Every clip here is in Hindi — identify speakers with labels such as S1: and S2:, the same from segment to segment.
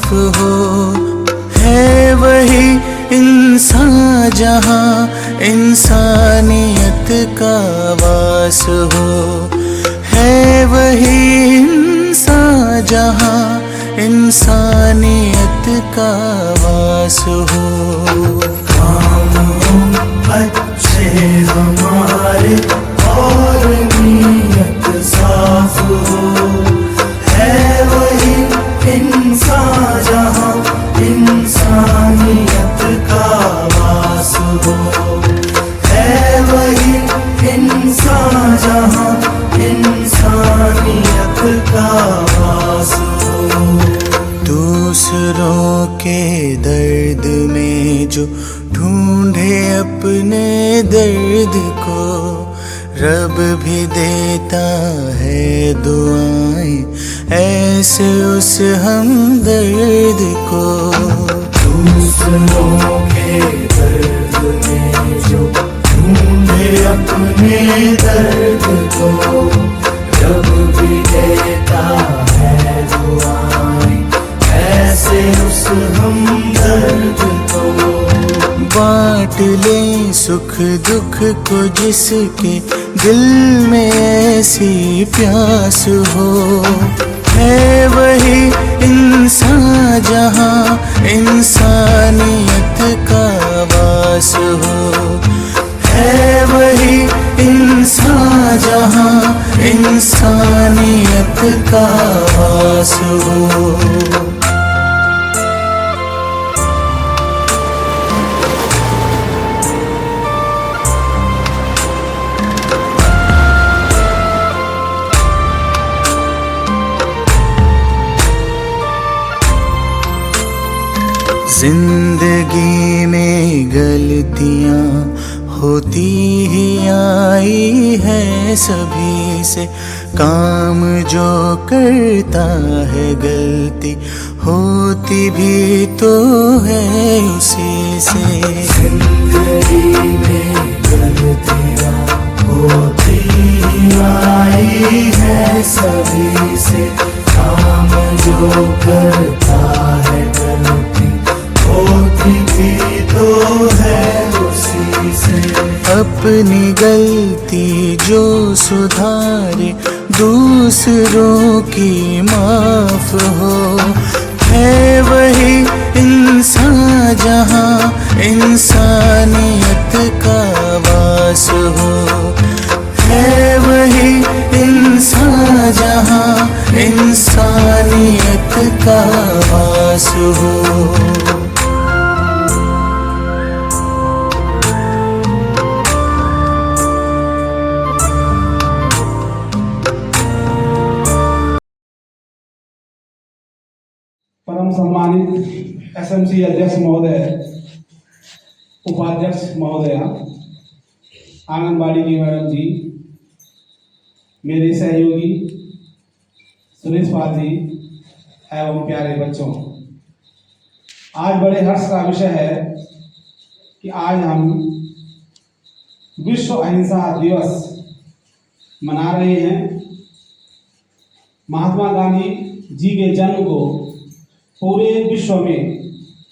S1: हो। है वही इंसान जहाँ इंसानियत का वास हो। है वही इंसान जहाँ इंसानियत का वास हो। काम अच्छे हमारे और नीयत साफ हो। है वही इंसान जहाँ इंसानियत का वास हो। है वही इंसान जहाँ इंसानियत का वास हो। दूसरों के दर्द में जो ढूंढे अपने दर्द को, रब भी देता है दुआएं ऐसे उस हमदर्द को। दूसरों के दर्द में जो ढूंढे अपने दर्द को, रब भी देता है दुआएं ऐसे उस हमदर्द को। बांट ले सुख दुख को जिसके दिल में ऐसी प्यास हो। है वही इंसान जहाँ इंसानियत का वास हो। है वही इंसान जहाँ इंसानियत का वास हो। जिंदगी में गलतियाँ होती ही आई है सभी से। काम जो करता है गलती होती भी तो है उसी से। जिंदगी में गलतियाँ होती ही आई है सभी से। काम जो करता है गलती होती भी तो है उसी से। अपनी गलती जो सुधारे दूसरों की माफ हो। है वही इंसान जहाँ इंसानियत का वास हो। है वही इंसान जहाँ इंसानियत का वास हो।
S2: परम सम्मानित एसएमसी अध्यक्ष महोदय, उपाध्यक्ष महोदया, आंगनबाड़ी की मैडम जी, मेरे सहयोगी सुरेश पाल जी एवं प्यारे बच्चों, आज बड़े हर्ष का विषय है कि आज हम विश्व अहिंसा दिवस मना रहे हैं। महात्मा गांधी जी के जन्म को पूरे विश्व में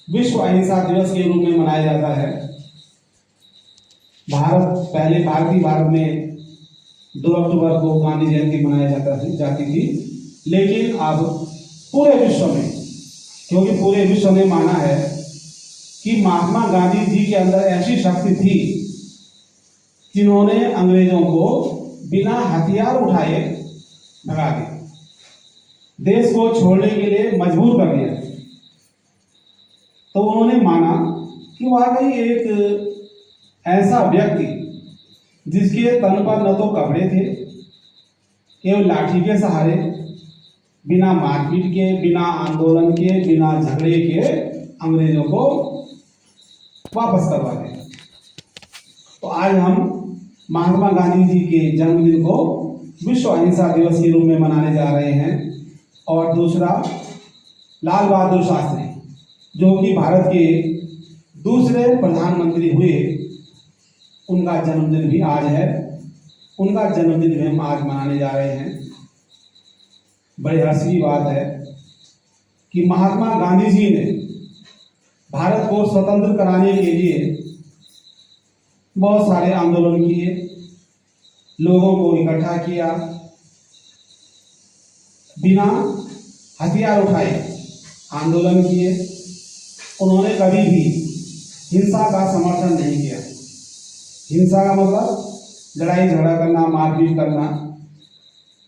S2: विश्व अहिंसा दिवस के रूप में मनाया जाता है। पहले भारतीय भारत में 2 अक्टूबर को गांधी जयंती मनाया जाती थी, लेकिन अब पूरे विश्व में, क्योंकि पूरे विश्व ने माना है कि महात्मा गांधी जी के अंदर ऐसी शक्ति थी जिन्होंने अंग्रेजों को बिना हथियार उठाए भगा दिया, देश को छोड़ने के लिए मजबूर कर दिया। तो उन्होंने माना कि वाकई एक ऐसा व्यक्ति जिसके तन पर न तो कपड़े थे, केवल लाठी के सहारे, बिना मारपीट के, बिना आंदोलन के, बिना झगड़े के अंग्रेजों को वापस करवा दिया। तो आज हम महात्मा गांधी जी के जन्मदिन को विश्व अहिंसा दिवस के रूप में मनाने जा रहे हैं। और दूसरा, लाल बहादुर शास्त्री जो कि भारत के दूसरे प्रधानमंत्री हुए, उनका जन्मदिन भी आज है। उनका जन्मदिन भी हम आज मनाने जा रहे हैं। बड़े हर्ष की बात है कि महात्मा गांधी जी ने भारत को स्वतंत्र कराने के लिए बहुत सारे आंदोलन किए, लोगों को इकट्ठा किया, बिना हथियार उठाए आंदोलन किए। उन्होंने कभी भी हिंसा का समर्थन नहीं किया। हिंसा का मतलब लड़ाई झगड़ा करना, मारपीट करना।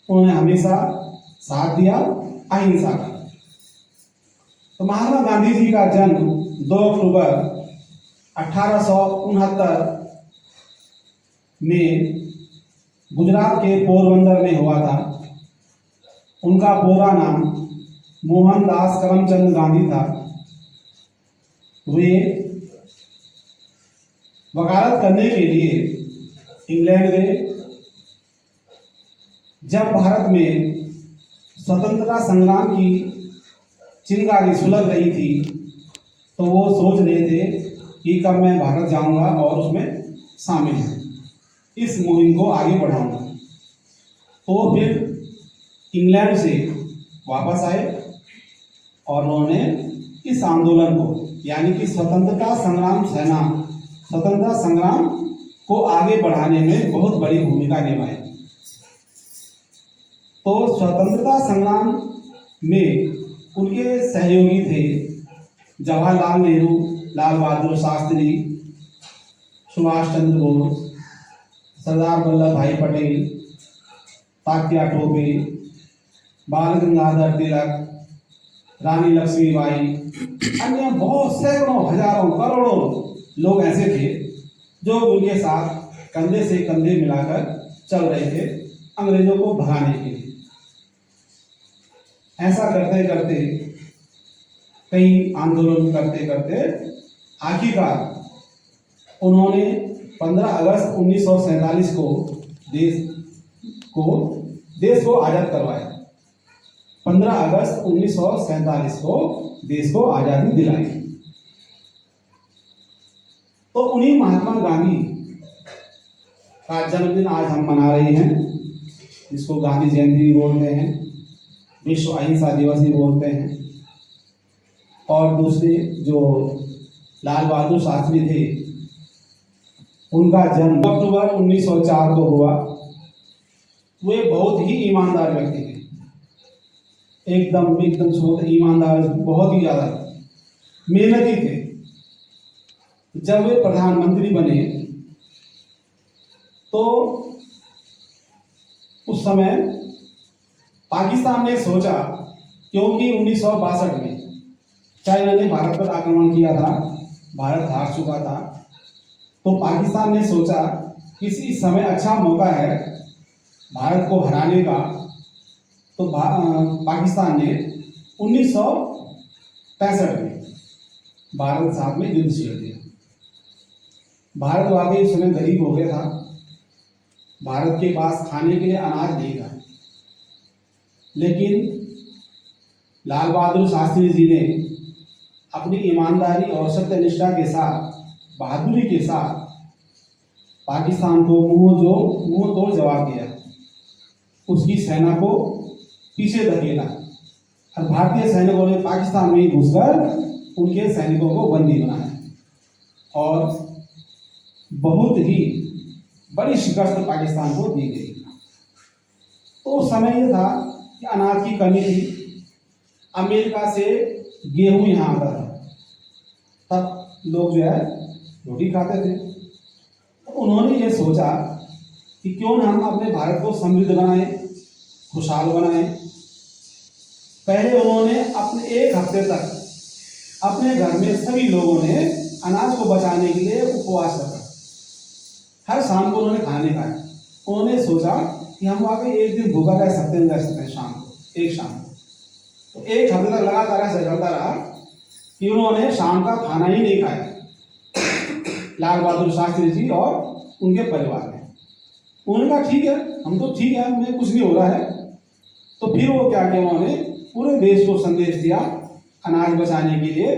S2: उन्होंने हमेशा साथ दिया अहिंसा का। तो महात्मा गांधी जी का जन्म 2 अक्टूबर 1869 में गुजरात के पोरबंदर में हुआ था। उनका पूरा नाम मोहनदास करमचंद गांधी था। वे वकालत करने के लिए इंग्लैंड गए। जब भारत में स्वतंत्रता संग्राम की चिंगारी सुलग रही थी तो वो सोच रहे थे कि कब मैं भारत जाऊंगा और उसमें शामिल हूँ, इस मुहिम को आगे बढ़ाऊंगा। तो फिर इंग्लैंड से वापस आए और उन्होंने इस आंदोलन को, यानी कि स्वतंत्रता संग्राम को आगे बढ़ाने में बहुत बड़ी भूमिका निभाई। तो स्वतंत्रता संग्राम में उनके सहयोगी थे जवाहरलाल नेहरू, लाल बहादुर शास्त्री, सुभाष चंद्र बोस, सरदार वल्लभ भाई पटेल, तात्या टोपे, बाल गंगाधर तिलक, रानी लक्ष्मीबाई, अन्य बहुत सैकड़ों, हजारों, करोड़ों लोग ऐसे थे जो उनके साथ कंधे से कंधे मिलाकर चल रहे थे अंग्रेजों को भगाने के लिए। ऐसा करते करते, कई आंदोलन करते करते आखिरकार उन्होंने 15 अगस्त 1947 को देश को आजाद करवाया। 15 अगस्त 1947 को देश को आजादी दिलाई। तो उन्हीं महात्मा गांधी का जन्मदिन आज हम मना रहे हैं, जिसको गांधी जयंती बोलते हैं, विश्व अहिंसा दिवस भी बोलते हैं। और दूसरे जो लाल बहादुर शास्त्री थे, उनका जन्म अक्टूबर 1904 को हुआ। वे बहुत ही ईमानदार व्यक्ति थे, एकदम छोटे ईमानदार, बहुत ही ज्यादा मेहनती थे। जब वे प्रधानमंत्री बने तो उस समय पाकिस्तान ने सोचा, क्योंकि 1962 में चाइना ने भारत पर आक्रमण किया था, भारत हार चुका था, तो पाकिस्तान ने सोचा किसी समय अच्छा मौका है भारत को हराने का। तो पाकिस्तान ने 1965 में भारत के साथ में युद्ध छेड़ दिया। भारत वाकई उस समय गरीब हो गया था, भारत के पास खाने के लिए अनाज नहीं था। लेकिन लाल बहादुर शास्त्री जी ने अपनी ईमानदारी और सत्यनिष्ठा के साथ, बहादुरी के साथ पाकिस्तान को मुंह तोड़ जवाब दिया। उसकी सेना को पीछे धकेला और भारतीय सैनिकों ने पाकिस्तान में घुसकर उनके सैनिकों को बंदी बनाया और बहुत ही बड़ी शिकस्त पाकिस्तान को दी गई। तो उस समय ये था कि अनाज की कमी थी, अमेरिका से गेहूं यहाँ आता था, तब लोग जो है रोटी खाते थे। तो उन्होंने ये सोचा कि क्यों ना हम अपने भारत को समृद्ध बनाएं, खुशहाल बनाएं। पहले उन्होंने अपने 1 हफ्ते तक अपने घर में सभी लोगों ने अनाज को बचाने के लिए उपवास रखा। हर शाम को उन्होंने खाने खाया। उन्होंने सोचा कि हम वाकई एक दिन भूखा रह सकते हैं शाम को, एक शाम को। तो 1 हफ्ते तक लगातार ऐसा चलता रहा कि उन्होंने शाम का खाना ही नहीं खाया, लाल बहादुर शास्त्री जी और उनके परिवार ने। उन्होंने कहा ठीक है, हम तो ठीक है, हमें कुछ नहीं हो रहा है। तो फिर वो क्या किया, उन्होंने पूरे देश को संदेश दिया अनाज बचाने के लिए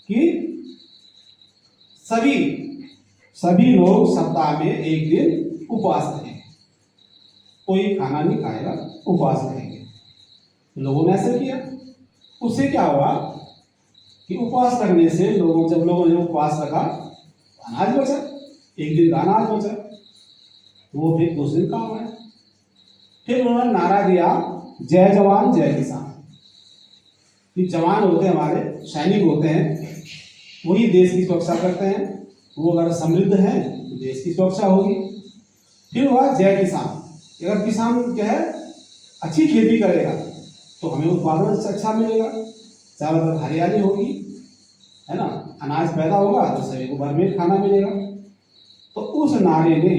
S2: कि सभी लोग सप्ताह में एक दिन उपवास रहेंगे, कोई खाना नहीं खाएगा, उपवास रहेंगे। लोगों ने ऐसे किया उससे क्या हुआ कि उपवास करने से जब लोगों ने उपवास रखा, अनाज बचा, एक दिन का अनाज बचा, वो फिर दूसरे दिन काम आया। फिर उन्होंने नारा दिया, जय जवान जय किसान। कि जवान होते हैं हमारे, सैनिक होते हैं, वही देश की सुरक्षा करते हैं। वो अगर समृद्ध हैं तो देश की सुरक्षा होगी। फिर हुआ जय किसान। अगर किसान क्या है, अच्छी खेती करेगा तो हमें उत्पादन अच्छा मिलेगा, चारों तरफ हरियाली होगी, है ना, अनाज पैदा होगा तो सभी को भरपेट खाना मिलेगा। तो उस नारे ने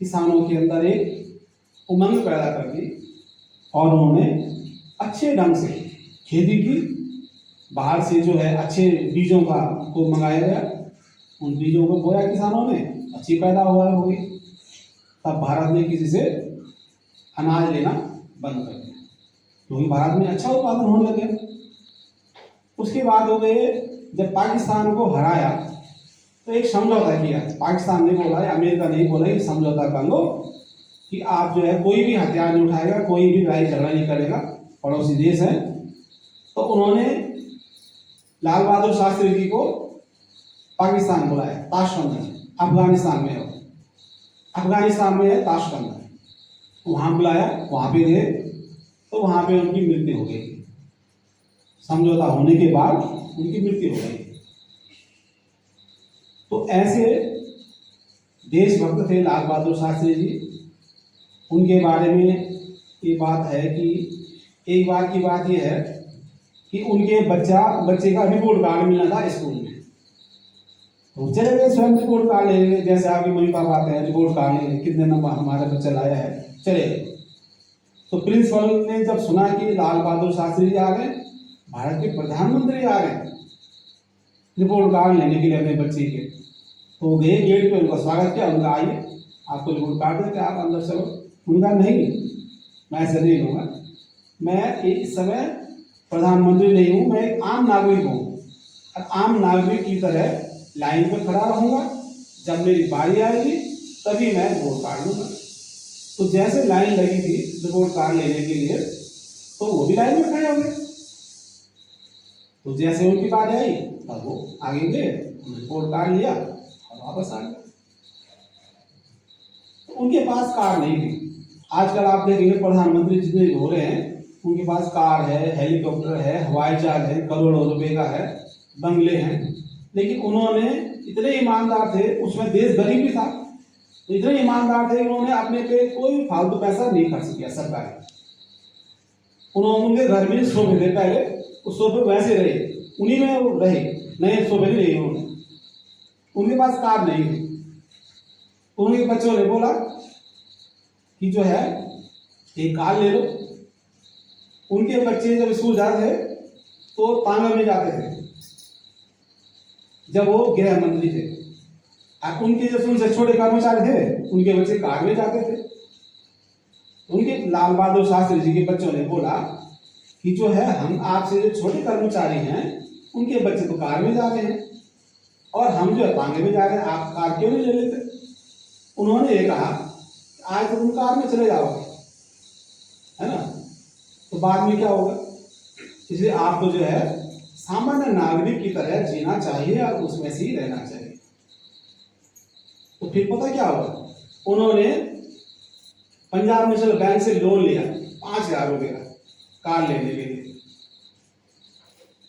S2: किसानों के अंदर एक उमंग पैदा कर दी और उन्होंने अच्छे ढंग से खेती की। बाहर से जो है अच्छे बीजों को मंगाया गया, उन बीजों को बोया किसानों ने, अच्छी पैदावार हो गई। तब भारत ने किसी से अनाज लेना बंद कर दिया, क्योंकि भारत में अच्छा उत्पादन होने लगे। उसके बाद हो गए, जब पाकिस्तान को हराया तो एक समझौता किया। पाकिस्तान ने बोला, अमेरिका ने बोला कि समझौता कर लो कि आप जो है कोई भी हथियार नहीं उठाएगा, कोई भी लड़ाई झगड़ा नहीं करेगा, पड़ोसी देश है। तो उन्होंने लाल बहादुर शास्त्री जी को पाकिस्तान बुलाया, ताशकंद, अफगानिस्तान में है, अफगानिस्तान में है ताशकंद, वहां बुलाया, वहां पे गए तो वहां पे उनकी मृत्यु हो गई। समझौता होने के बाद उनकी मृत्यु हो गई। तो ऐसे देशभक्त थे लाल बहादुर शास्त्री जी। उनके बारे में ये बात है कि एक बार की बात यह है कि उनके बच्चे का रिपोर्ट कार्ड मिला था स्कूल में। तो चले गए स्वयं रिपोर्ट कार्ड लेंगे, जैसे आपके मम्मी पापा आते हैं रिपोर्ट कार्ड लेंगे, कितने नंबर हमारा बच्चा लाया है, चले गए। तो प्रिंसिपल ने जब सुना कि लाल बहादुर शास्त्री जी आ गए, भारत के प्रधानमंत्री आ रहे हैं रिपोर्ट कार्ड लेने के लिए अपने बच्चे के, तो गए गेट पे, उनका स्वागत किया, उनका आइए आपको रिपोर्ट कार्ड देते आप अंदर चलो। उनका नहीं, मैं ऐसे नहीं लूँगा, मैं इस समय प्रधानमंत्री नहीं हूँ, मैं एक आम नागरिक हूँ और आम नागरिक की तरह लाइन में खड़ा रहूँगा, जब मेरी बारी आएगी तभी मैं रिपोर्ट कार्ड लूँगा। तो जैसे लाइन लगी थी रिपोर्ट कार्ड लेने के लिए, तो वो भी लाइन में खड़े हो गए। तो जैसे उनकी बारी आई तब वो आगे गए, रिपोर्ट कार्ड लिया और वापस आ गए। तो उनके पास कार नहीं थी। आजकल आप देखेंगे प्रधानमंत्री जितने हो रहे हैं, उनके पास कार है, हेलीकॉप्टर है, हवाई जहाज है, करोड़ों रुपए का है, बंगले हैं। लेकिन उन्होंने इतने ईमानदार थे, उसमें देश गरीब भी था, तो इतने ईमानदार थे, उन्होंने अपने पे कोई फालतू पैसा नहीं खर्च किया सरकारी। उन्होंने उनके घर में सोफे थे पहले, उस सोफे वैसे रहे, उन्हीं में वो रहे, नए सोफे नहीं रहे उन्होंने। उनके पास कार नहीं थी। उनके बच्चों ने बोला कि जो है एक कार ले लो। उनके बच्चे जब स्कूल जाते थे तो तांगे में जाते थे, जब वो गृह मंत्री थे। अब उनके जो उनसे छोटे कर्मचारी थे, उनके बच्चे कार में जाते थे। उनके लाल बहादुर शास्त्री जी के बच्चों ने बोला कि जो है हम आपसे जो छोटे कर्मचारी हैं, उनके बच्चे तो कार में जा रहे हैं और हम जो है तांगे में जा रहे हैं, आप कार क्यों नहीं ले लेते। उन्होंने ये कहा आज तो तुम कार में चले जाओगे, है ना, तो बाद में क्या होगा। इसलिए आपको जो है सामान्य नागरिक की तरह जीना चाहिए और उसमें से ही रहना चाहिए। तो फिर पता क्या हुआ, उन्होंने पंजाब नेशनल बैंक से लोन लिया 5,000 रुपए का कार लेने के लिए।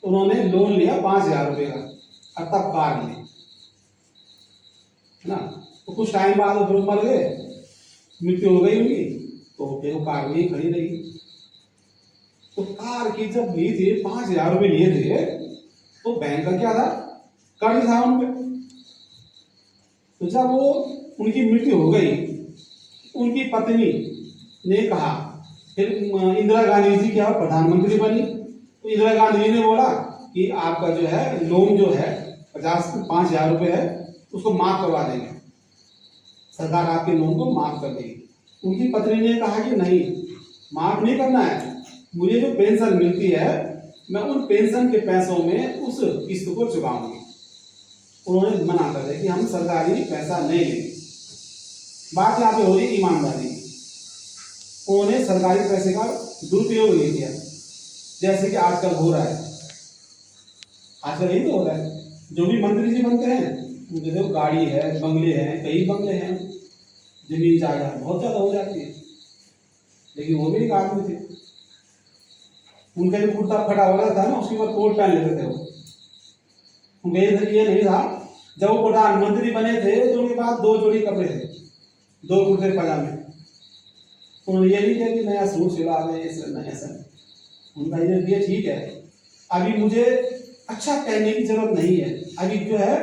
S2: उन्होंने लोन लिया 5,000 रुपए का और तब कार ली, है ना। तो कुछ टाइम बाद वो मर गए, मृत्यु हो गई उनकी, तो फिर वो कार वही खड़ी रही। तो कार की जब ली थी 5,000 रुपए लिए थे, तो बैंक का क्या था, कर्ज था उन पे। तो जब वो उनकी मृत्यु हो गई, उनकी पत्नी ने कहा, फिर इंदिरा गांधी जी क्या प्रधानमंत्री बनी, तो इंदिरा गांधी जी ने बोला कि आपका जो है लोन जो है 5,000 रुपए है, उसको माफ करवा देंगे, सरकार आपके लोन को माफ कर देगी। उनकी पत्नी ने कहा कि नहीं, माफ नहीं करना है, मुझे जो पेंशन मिलती है मैं उन पेंशन के पैसों में उस किस्त को चुकाऊंगी। उन्होंने मना कर दिया कि हम सरकारी पैसा नहीं लेंगे। बात यहाँ पे हो रही ईमानदारी। उन्होंने सरकारी पैसे का दुरुपयोग नहीं किया, जैसे कि आजकल हो रहा है, आजकल यही तो हो रहा है। जो भी मंत्री जी बनते हैं उनके देखो गाड़ी है, बंगले हैं, कई बंगले हैं, जमीन जायदाद बहुत ज्यादा हो जाती है। लेकिन वो भी एक आदमी थे, उनका जो कुर्ता फटा हो रहा था ना, उसके बाद कोट पहन लेते थे वो। उनका ये नहीं था, जब वो प्रधानमंत्री बने थे तो उनके पास 2 जोड़ी कपड़े थे, 2 कुर्ते पजामे। उन्होंने ये नहीं किया कि नया सूट सिला दें, ऐसा। उनका ये ठीक है, अभी मुझे अच्छा पहनने की जरूरत नहीं है, अभी जो है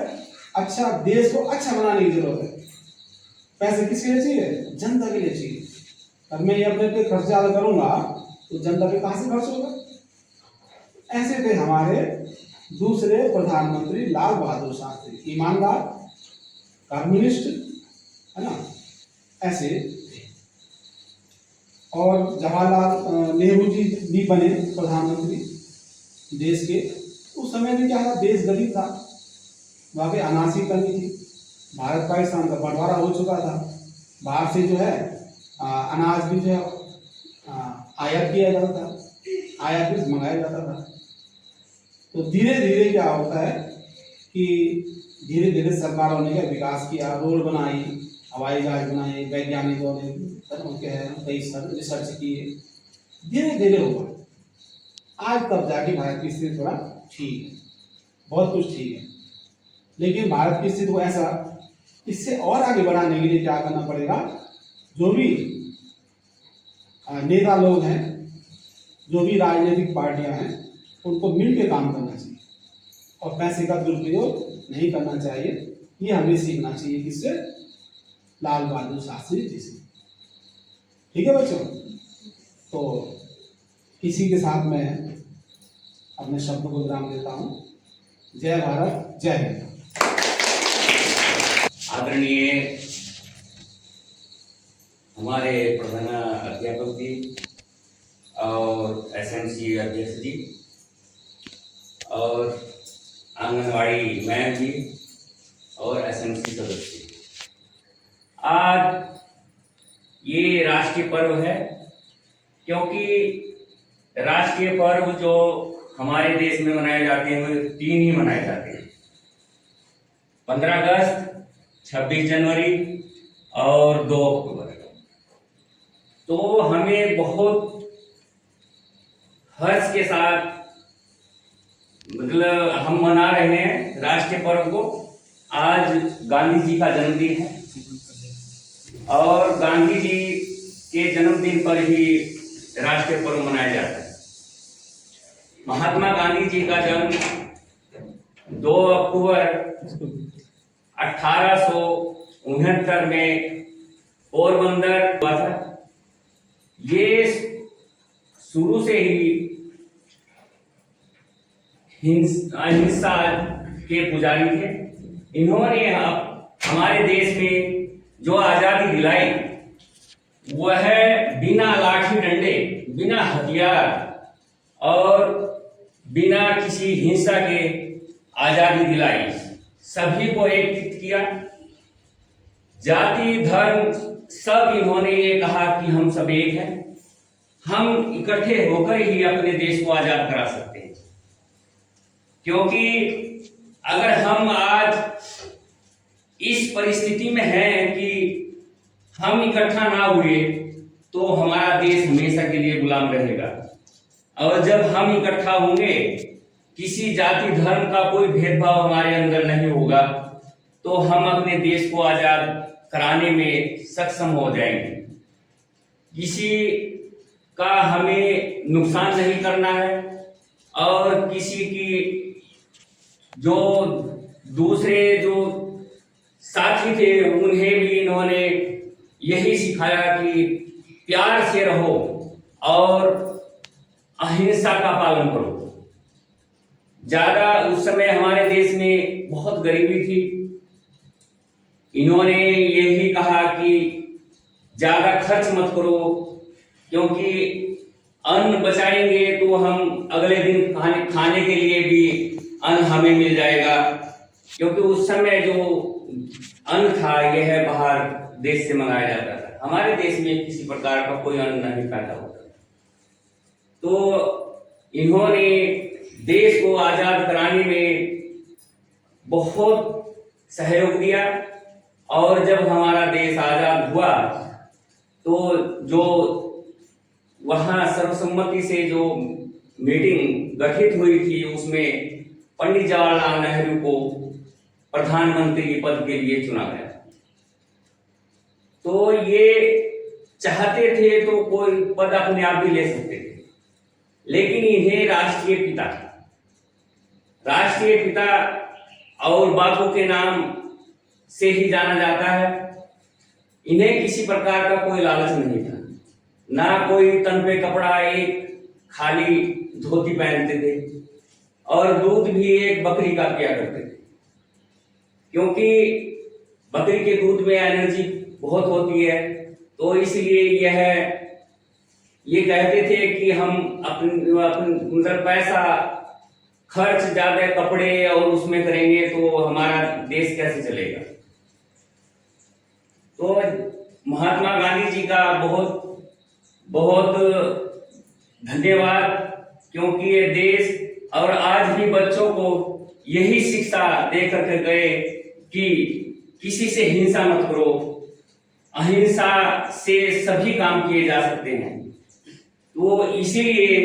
S2: अच्छा देश को अच्छा बनाने की जरूरत है। पैसे किसके लिए चाहिए? जनता के लिए चाहिए। अब मैं ये अपने पे खर्च ज्यादा करूंगा तो जनता पे कहां से खर्च होगा? ऐसे थे हमारे दूसरे प्रधानमंत्री लाल बहादुर शास्त्री, ईमानदार, कम्युनिस्ट, है ना, ऐसे। और जवाहरलाल नेहरू जी भी बने प्रधानमंत्री देश के। उस समय में क्या था, देश गरीब था, वहाँ पे अनाज की कमी थी, भारत पाकिस्तान का बंटवारा हो चुका था, बाहर से जो है अनाज भी जो है आयात किया जाता था, आयात भी मंगाया जाता था। तो धीरे धीरे क्या होता है कि धीरे धीरे सरकारों ने क्या विकास किया, रोड बनाई, हवाई जहाज बनाए, वैज्ञानिकों ने कई रिसर्च किए, धीरे धीरे हुआ। आज तब जाके भारत की स्थिति थोड़ा ठीक है, बहुत कुछ ठीक है। लेकिन भारत की स्थिति को ऐसा, इससे और आगे बढ़ाने के लिए क्या करना पड़ेगा? जो भी नेता लोग हैं, जो भी राजनीतिक पार्टियां हैं, उनको मिलकर काम करना चाहिए और पैसे का दुरुपयोग नहीं करना चाहिए। ये हमें सीखना चाहिए किससे? लाल बहादुर शास्त्री जी से। ठीक है बच्चों, तो इसी के साथ मैं अपने शब्द को विराम देता हूं। जय भारत, जय हिंद।
S3: आदरणीय हमारे प्रधान अध्यापक जी और एसएमसी अध्यक्ष जी और आंगनवाड़ी मैम जी और एसएमसी सदस्य, आज ये राष्ट्रीय पर्व है, क्योंकि राष्ट्रीय पर्व जो हमारे देश में मनाए जाते हैं वो 3 ही मनाए जाते हैं, 15 अगस्त, 26 जनवरी और 2 अक्टूबर। तो हमें बहुत हर्ष के साथ मतलब हम मना रहे हैं राष्ट्रीय पर्व को। आज गांधी जी का जन्मदिन है और गांधी जी के जन्मदिन पर ही राष्ट्रीय पर्व मनाया जाता है। महात्मा गांधी जी का जन्म 2 अक्टूबर 1869 में पोरबंदर हुआ था। ये शुरू से ही अहिंसा के पुजारी थे। इन्होंने हमारे देश में जो आजादी दिलाई वह बिना लाठी डंडे, बिना हथियार और बिना किसी हिंसा के आजादी दिलाई, सभी को एकजुट किया। जाति धर्म सब इन्होंने ये कहा कि हम सब एक हैं, हम इकट्ठे होकर ही अपने देश को आजाद करा सकते हैं। क्योंकि अगर हम आज इस परिस्थिति में हैं कि हम इकट्ठा ना हुए तो हमारा देश हमेशा के लिए गुलाम रहेगा। और जब हम इकट्ठा होंगे, किसी जाति धर्म का कोई भेदभाव हमारे अंदर नहीं होगा, तो हम अपने देश को आजाद कराने में सक्षम हो जाएंगे। किसी का हमें नुकसान नहीं करना है और किसी की जो दूसरे जो साथी थे उन्हें भी इन्होंने यही सिखाया कि प्यार से रहो और अहिंसा का पालन करो। ज्यादा उस समय हमारे देश में बहुत गरीबी थी। इन्होंने यही कहा कि ज्यादा खर्च मत करो, क्योंकि अन्न बचाएंगे तो हम अगले दिन खाने के लिए भी अन्न हमें मिल जाएगा। क्योंकि उस समय जो अन्न था यह बाहर देश से मंगाया जाता था, हमारे देश में किसी प्रकार का कोई अन्न नहीं पैदा होता। तो इन्होंने देश को आजाद कराने में बहुत सहयोग दिया। और जब हमारा देश आजाद हुआ तो जो वहाँ सर्वसम्मति से जो मीटिंग गठित हुई थी उसमें पंडित जवाहरलाल नेहरू को प्रधानमंत्री पद के लिए चुना गया। तो ये चाहते थे तो कोई पद अपने आप भी ले सकते थे, लेकिन इन्हें राष्ट्रीय पिता और बापू के नाम से ही जाना जाता है। इन्हें किसी प्रकार का कोई लालच नहीं था, ना कोई तन पे कपड़ा, एक खाली धोती पहनते थे और दूध भी एक बकरी का पिया करते थे, क्योंकि बकरी के दूध में एनर्जी बहुत होती है। तो इसलिए ये कहते थे कि हम अपन पैसा खर्च ज्यादा कपड़े और उसमें करेंगे तो हमारा देश कैसे चलेगा। तो महात्मा गांधी जी का बहुत बहुत धन्यवाद, क्योंकि ये देश और आज भी बच्चों को यही शिक्षा दे करके गए कि किसी से हिंसा मत करो, अहिंसा से सभी काम किए जा सकते हैं। तो इसीलिए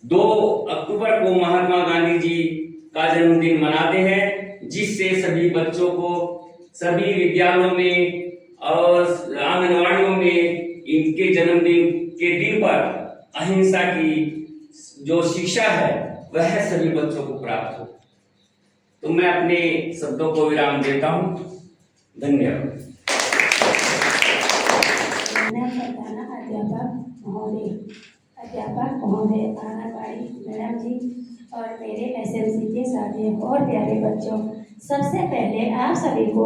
S3: 2 अक्टूबर को महात्मा गांधी जी का जन्मदिन मनाते हैं, जिससे सभी बच्चों को सभी विद्यालयों में और आंगनवाड़ियों में इनके जन्मदिन के दिन पर अहिंसा की जो शिक्षा है वह सभी बच्चों को प्राप्त हो। तो मैं अपने शब्दों को विराम देता हूँ। धन्यवाद।
S4: अध्यापक महोदय, आंगनबाड़ी मैडम जी और मेरे एसएमसी के साथी और प्यारे बच्चों, सबसे पहले आप सभी को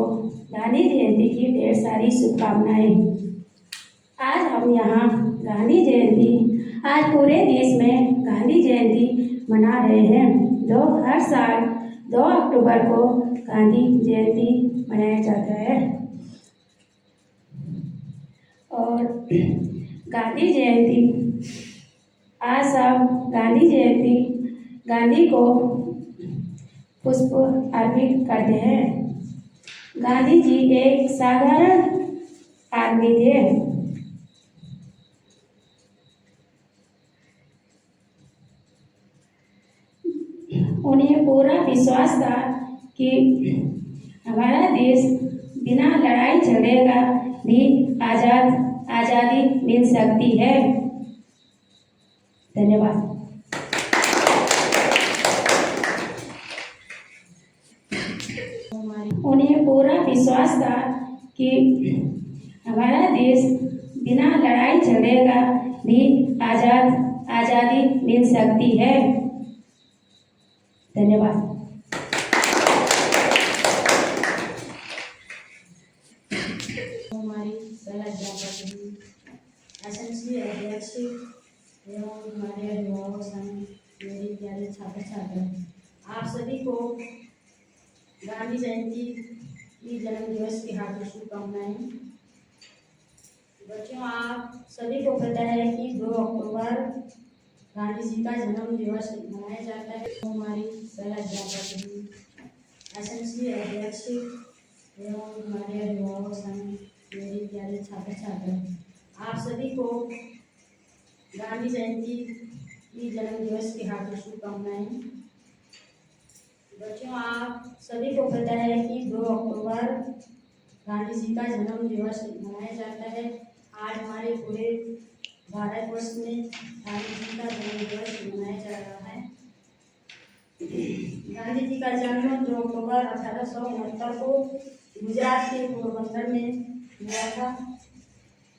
S4: गांधी जयंती की ढेर सारी शुभकामनाएं। आज हम यहाँ गांधी जयंती, आज पूरे देश में गांधी जयंती मना रहे हैं। हर साल 2 अक्टूबर को गांधी जयंती मनाया जाता है और गांधी जयंती आज सब गांधी जयंती गांधी को पुष्प अर्पित करते हैं। गांधी जी एक साधारण आदमी थे। उन्हें पूरा विश्वास था कि हमारा देश बिना लड़ाई झगड़े का भी आज़ादी मिल सकती है। धन्यवाद। उन्हें पूरा विश्वास था कि हमारा देश बिना लड़ाई झगड़े का भी आज़ादी मिल सकती है। धन्यवाद।
S5: हमारी एसएमसी अध्यक्ष एवं हमारे अभिभावक संघ, मेरे प्यारे छात्र छात्रा, आप सभी को गांधी जयंती की जन्म दिवस की हार्दिक शुभकामनाएं। बच्चों, आप सभी को पता है कि 2 अक्टूबर गांधी जी का जन्म दिवस मनाया जाता है। हमारी एसएमसी अध्यक्ष एवं हमारे अभिभावक संघ, मेरे प्यारे छात्र छात्रा, आप सभी को गांधी जयंती की जन्म दिवस की हार्दिक शुभकामनाएं। बच्चों, आप सभी को पता है कि 2 अक्टूबर गांधी जी का जन्म दिवस मनाया जाता है। आज हमारे पूरे भारतवर्ष में गांधी जी का जन्म दिवस मनाया जा रहा है। गांधी जी का जन्म 2 अक्टूबर 1869 को गुजरात के पोरबंदर में हुआ था।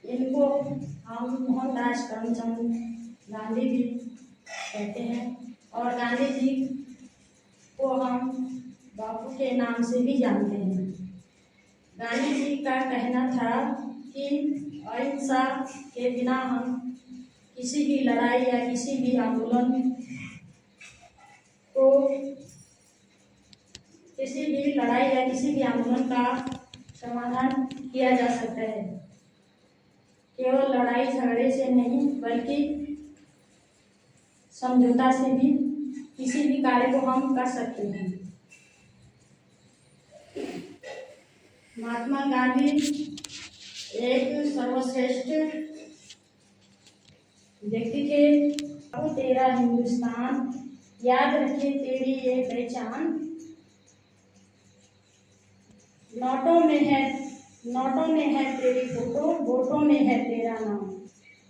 S5: इनको हम मोहनदास करमचंद गांधी भी कहते हैं और गांधी जी को हम बापू के नाम से भी जानते हैं। गांधी जी का कहना था कि अहिंसा के बिना हम किसी भी लड़ाई या किसी भी आंदोलन को का समाधान किया जा सकता है। केवल लड़ाई झगड़े से नहीं, बल्कि समझौता से भी किसी भी कार्य को हम कर सकते हैं। महात्मा गांधी एक सर्वश्रेष्ठ व्यक्ति थे। अब तेरा हिंदुस्तान, याद रखे तेरी ये पहचान। नोटों में है तेरी फोटो, वोटों में है तेरा नाम।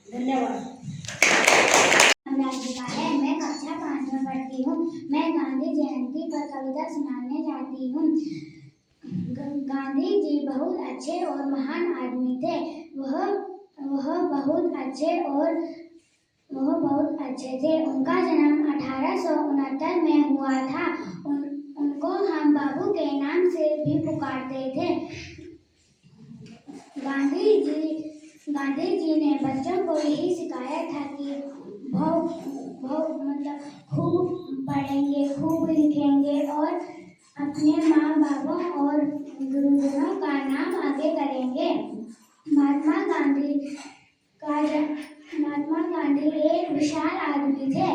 S5: धन्यवाद।
S6: राधिका है। मैं कक्षा 5 में पढ़ती हूँ। मैं गांधी जयंती पर कविता सुनाने जाती हूँ। गांधी जी बहुत अच्छे और महान आदमी थे। वह बहुत अच्छे थे। उनका जन्म 1869 में हुआ था। उनको हम बाबू के नाम से भी पुकारते थे। गांधी जी ने बच्चों को यही सिखाया था कि खूब पढ़ेंगे, खूब लिखेंगे और अपने माँ बापों और गुरुजनों का नाम आगे करेंगे। महात्मा गांधी एक विशाल आदमी थे।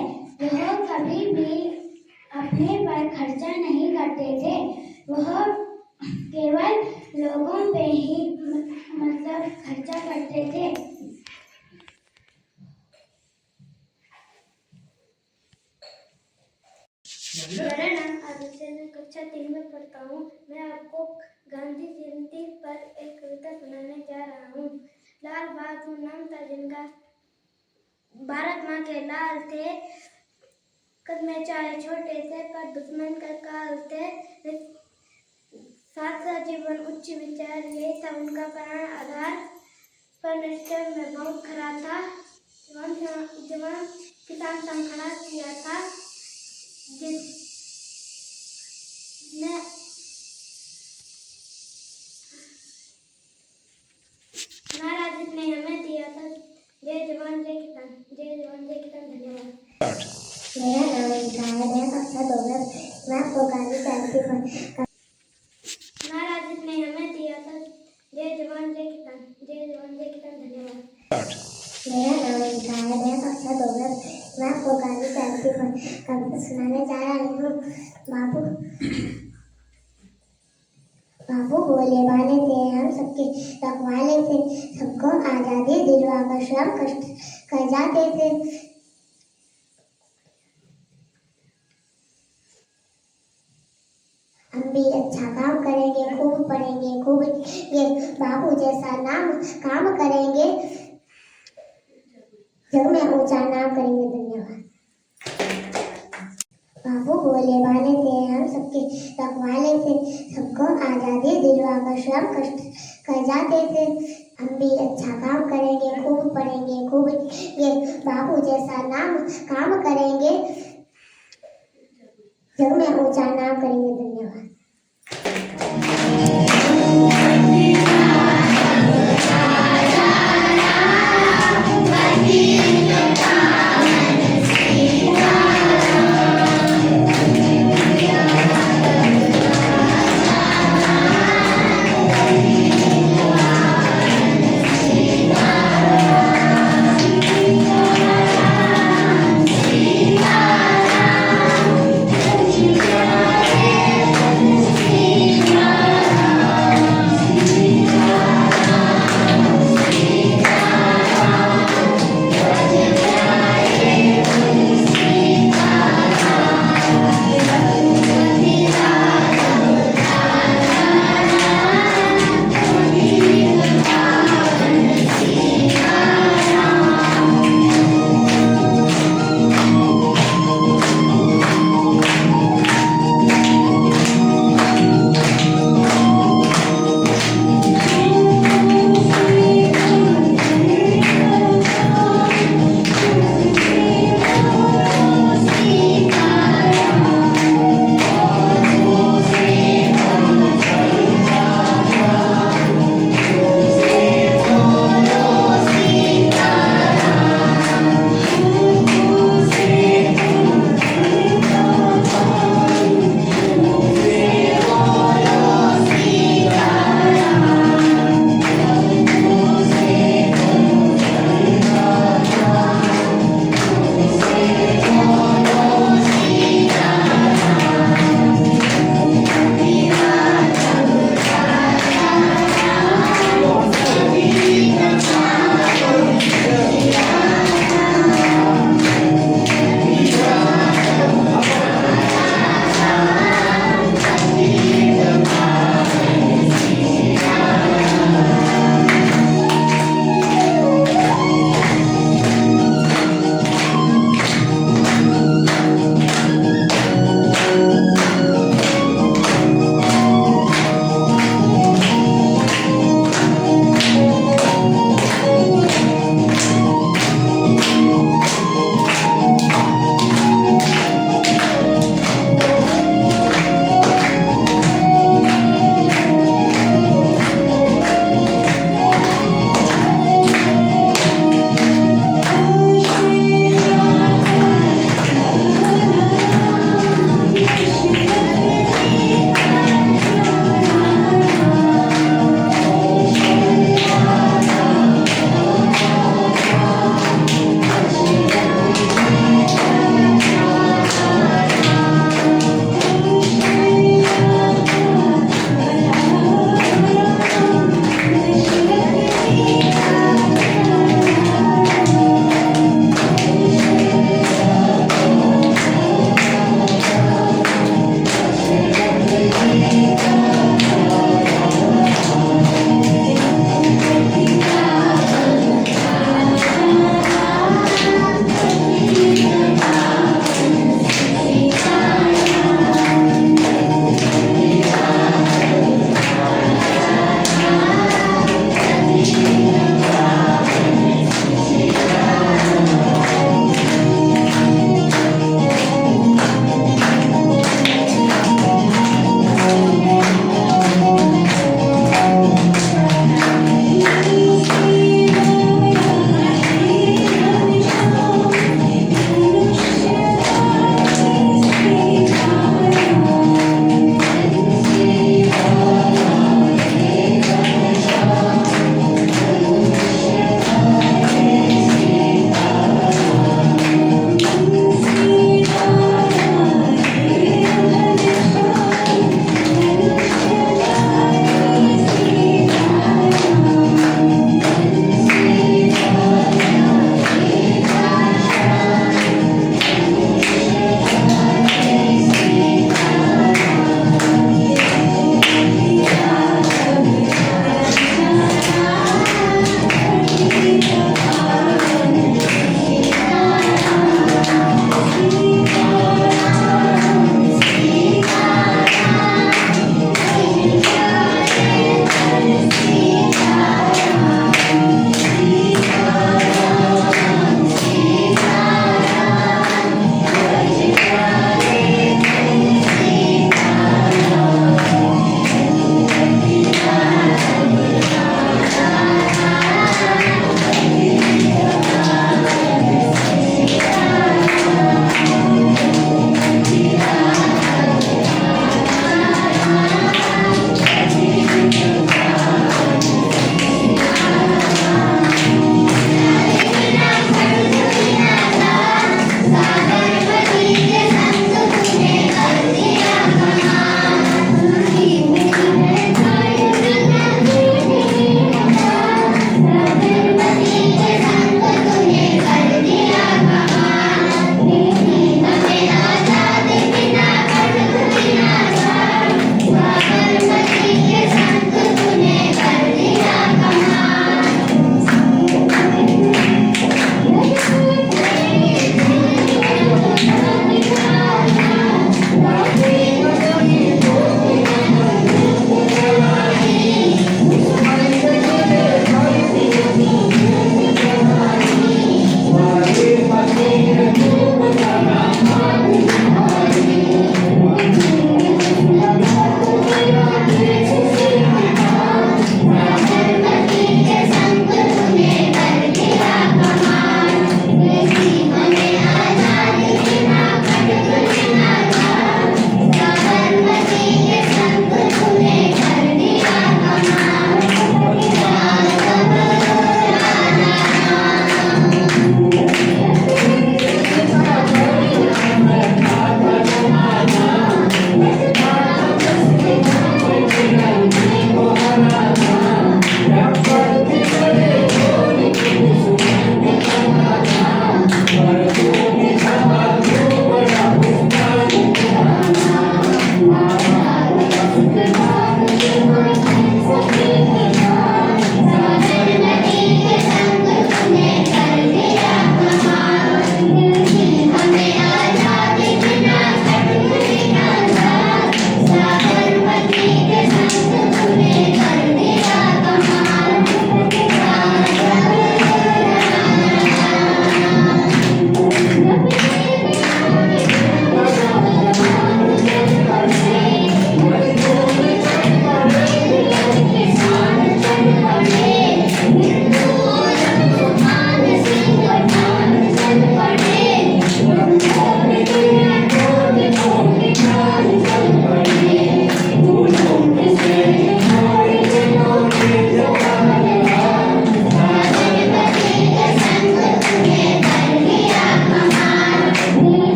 S6: वह कभी भी अपने पर खर्चा नहीं करते थे। वह केवल लोगों पे ही खर्चा करते थे। मेरा नाम आदित्य, मैं कक्षा 3 में पढ़ता हूँ। मैं आपको गांधी जयंती पर एक कविता सुनाने जा रहा हूँ। लाल बहादुर नाम था जिनका, भारत माँ के लाल थे। कद में चाहे छोटे थे पर दुश्मन का काल थे। सादा जीवन उच्च विचार, ये था उनका प्राण आधार। पर निश्चय में बहुत खरा था जवान किसान संघ खड़ा किया था। जिसने महाराज ने हमें दिया था। जय जवान जय किसान, जय जवान जय किसान। धन्यवाद। मेरा नाम रिका है। मैं कक्षा 2 में, मैं आपको गांधी जयंती पर महाराज ने हमें दिया था। जय जवान जय किसान, जय जवान जय किसान। धन्यवाद। मेरा नाम रिका है। मैं कक्षा 2 में, मैं आपको गांधी जयंती पर कविता सुनाने जा रही हूँ। बाबू बोले वाले थे, हम सबके रखवाले थे। सबको आजादी दिलवा कर श्रम कष्ट कर जाते थे। हम भी अच्छा काम करेंगे, खूब पढ़ेंगे, खूब ये बाबू जैसा काम करेंगे, जग में ऊंचा नाम करेंगे। धन्यवाद। बाबू बोले वाले थे, हम सबके रखवाले थे। सबको आजादी दिलवा कर श्रम कष्ट कर जाते थे। हम भी अच्छा काम करेंगे, खूब पढ़ेंगे, खूब ये बाबू जैसा काम करेंगे, जग में ऊंचा नाम करेंगे। धन्यवाद।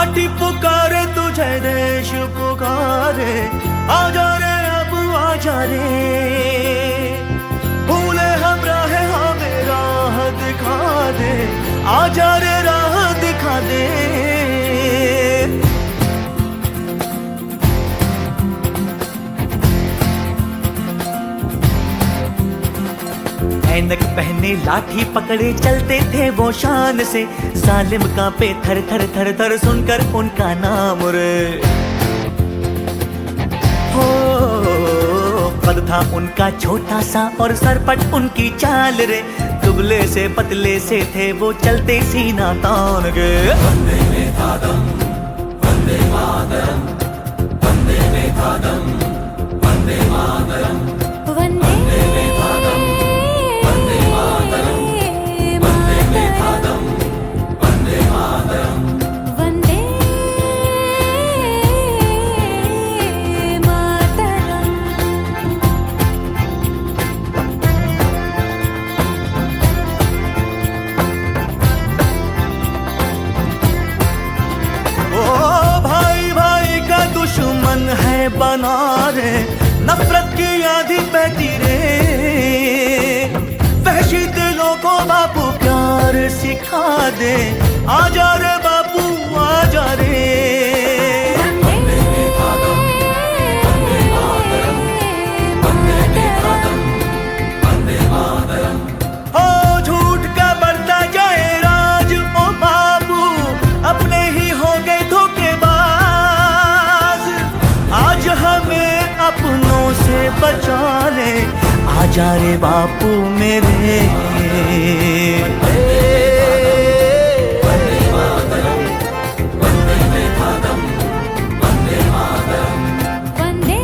S1: माटी पुकारे तुझे, देश पुकारे, आजा रे अब आजा रे। भूले हम राह हमें राह दिखा दे, आजा रे राह दिखा दे। ऐनक पहने लाठी पकड़े चलते थे वो शान से, जालिम कांपे थर थर थर थर सुनकर उनका नाम रे। हो कद था उनका छोटा सा और सरपट उनकी चाल रे, दुबले से पतले से थे वो चलते सीना तान के। वंदे में था दम, वंदे मातरम, वंदे में था दम, वंदे मातरम, वंदे में था दम, वंदे मातरम, वंदे में था दम, वंदे मातरम, वंदे मातरम। ओ भाई भाई का दुश्मन है बना रे, नफरत की आंधी बहती रे। वहशी दिलों को बापू प्यार सिखा दे, आजा रे बापू आजा रे। वंदे मातरम, वंदे मातरम, वंदे मातरम, वंदे मातरम। हो झूठ का बढ़ता जाए राज ओ बाबू, अपने ही हो गए धोखेबाज। आज हमें अपनों से बचा ले, आजा रे बापू मेरे। वंदे मातरम, वंदे मातरम, वंदे मातरम, वंदे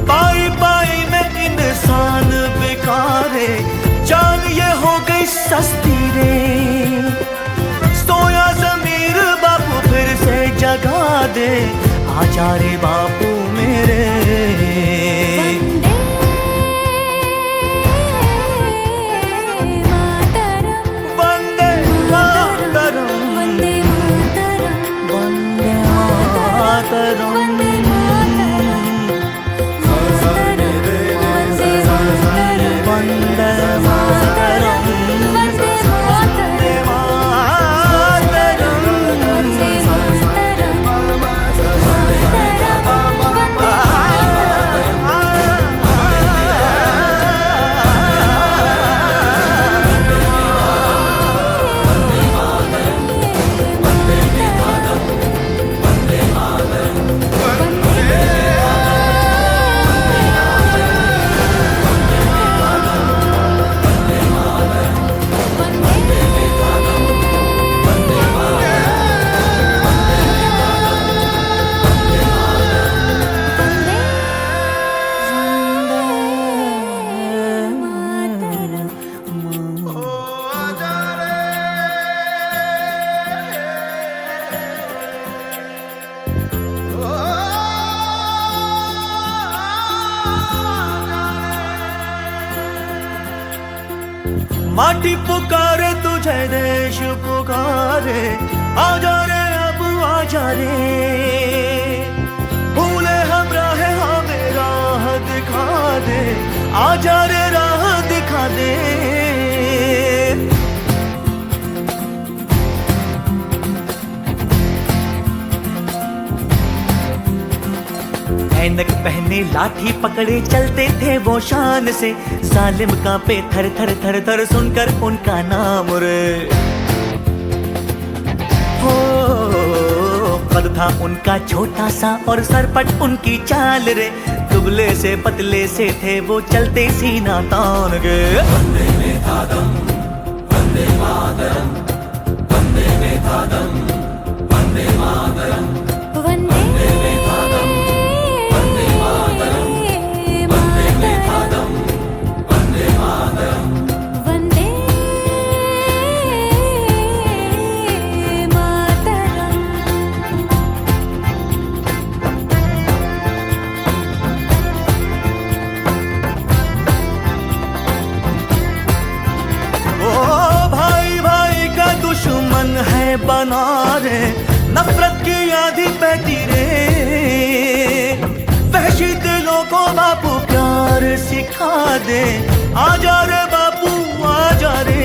S1: पाई पाई में इंसान बिकारे, जान ये हो गई सस्ती रे। सोया ज़मीर बापू फिर से जगा दे, आजा रे बापू मेरे। वंदे मातरम, वंदे मातरम, वंदे मातरम, वंदे मातरम, वंदे मातरम, वंदे माटी पुकारे तुझे, देश पुकारे, आजा रे अब आजा रे। भूले हम राह हमें राह दिखा दे, आजा रे राह दिखा दे। ऐनक पहने लाठी पकड़े चलते थे वो शान से, जालिम कांपे थर थर थर थर सुनकर उनका नाम रे। हो कद था उनका छोटा सा और सरपट उनकी चाल रे, दुबले से पतले से थे वो चलते सीना तान के। वंदे में था दम, वंदे मातरम, वंदे में था दम, वंदे मातरम, वंदे में था दम, वंदे मातरम, वंदे में था दम, वंदे मातरम, वंदे मातरम, कहती रे, वहशी दिलों को बापू प्यार सिखा दे। आजा रे बापू आजा रे,